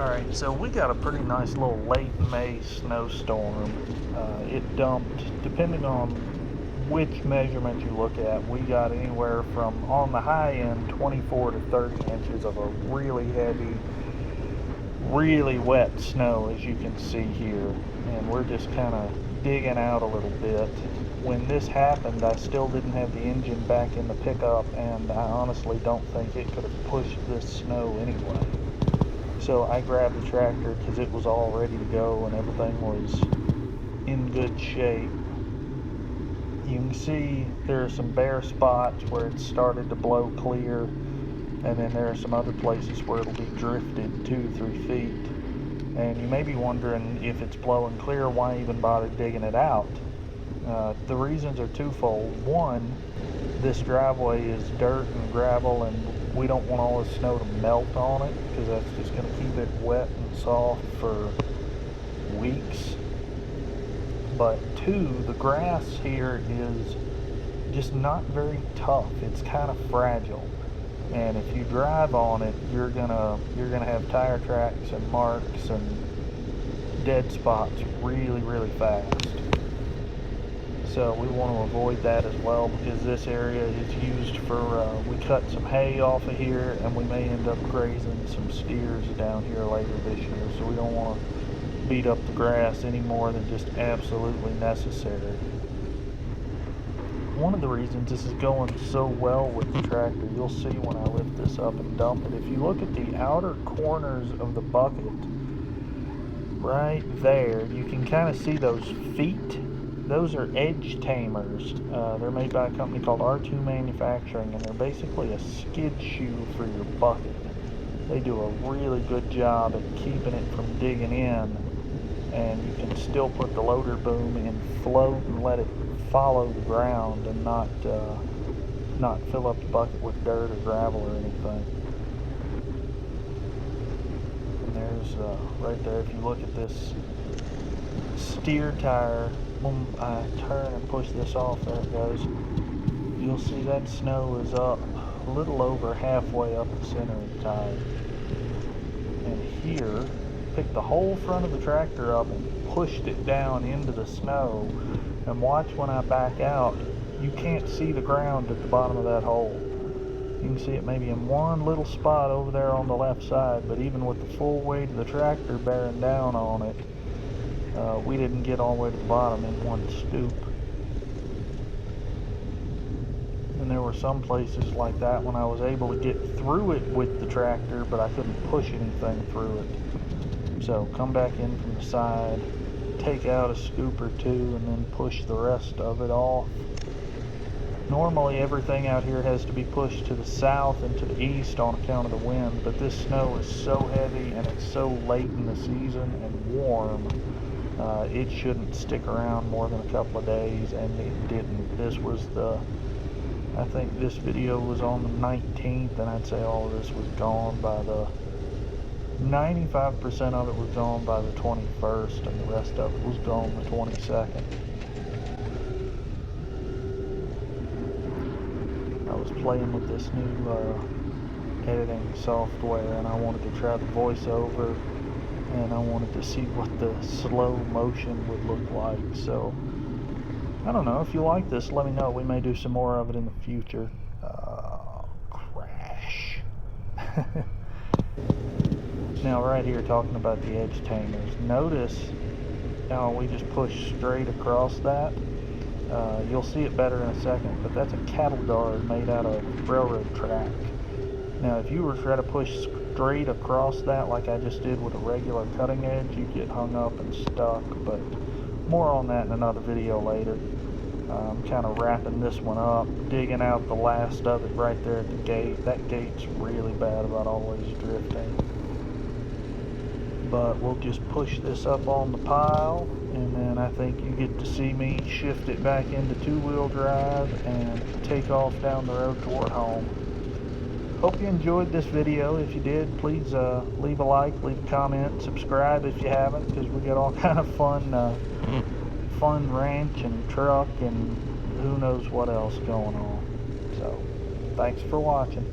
Alright, so we got a pretty nice little late May snowstorm. It dumped, depending on which measurement you look at, we got anywhere from, on the high end, 24 to 30 inches of a really heavy, really wet snow, as you can see here. And we're just kind of digging out a little bit. When this happened, I still didn't have the engine back in the pickup, and I honestly don't think it could have pushed this snow anyway. So I grabbed the tractor because it was all ready to go and everything was in good shape. You can see there are some bare spots where it started to blow clear, and then there are some other places where it'll be drifted 2-3 feet. And you may be wondering, if it's blowing clear, why even bother digging it out? The reasons are twofold. One, this driveway is dirt and gravel, and we don't want all the snow to melt on it, because that's just going to keep it wet and soft for weeks. But two, the grass here is just not very tough. It's kind of fragile, and if you drive on it, you're gonna have tire tracks and marks and dead spots really fast. So we want to avoid that as well, because this area is used for, we cut some hay off of here, and we may end up grazing some steers down here later this year, so we don't want to beat up the grass any more than just absolutely necessary. One of the reasons this is going so well with the tractor, you'll see when I lift this up and dump it, if you look at the outer corners of the bucket, right there, you can kind of see those feet. Those are edge Tamers. They're made by a company called R2 Manufacturing, and they're basically a skid shoe for your bucket. They do a really good job at keeping it from digging in, and you can still put the loader boom in float and let it follow the ground and not fill up the bucket with dirt or gravel or anything. And there's right there, if you look at this steer tire, when I turn and push this off, there it goes, you'll see that snow is up a little over halfway up the center of the tire. And here, picked the whole front of the tractor up and pushed it down into the snow, and watch when I back out, you can't see the ground at the bottom of that hole. You can see it maybe in one little spot over there on the left side, but even with the full weight of the tractor bearing down on it, we didn't get all the way to the bottom in one scoop. And there were some places like that when I was able to get through it with the tractor, but I couldn't push anything through it. So come back in from the side, take out a scoop or two, and then push the rest of it off. Normally everything out here has to be pushed to the south and to the east on account of the wind, but this snow is so heavy and it's so late in the season and warm, it shouldn't stick around more than a couple of days, and it didn't. This was I think this video was on the 19th, and I'd say all of this was gone by the 95% of it was gone by the 21st, and the rest of it was gone the 22nd. I was playing with this new editing software, and I wanted to try the voiceover, and I wanted to see what the slow motion would look like. So I don't know, if you like this, let me know. We may do some more of it in the future. Crash. Now right here, talking about the edge Tamers, notice how we just push straight across that. You'll see it better in a second, but that's a cattle guard made out of railroad track. Now if you were to try to push straight across that like I just did with a regular cutting edge, you get hung up and stuck, but more on that in another video later. I'm kind of wrapping this one up, digging out the last of it right there at the gate. That gate's really bad about always drifting. But we'll just push this up on the pile, and then I think you get to see me shift it back into two-wheel drive and take off down the road toward home. Hope you enjoyed this video. If you did, please leave a like, leave a comment, subscribe if you haven't, because we got all kind of fun ranch and truck and who knows what else going on. So thanks for watching.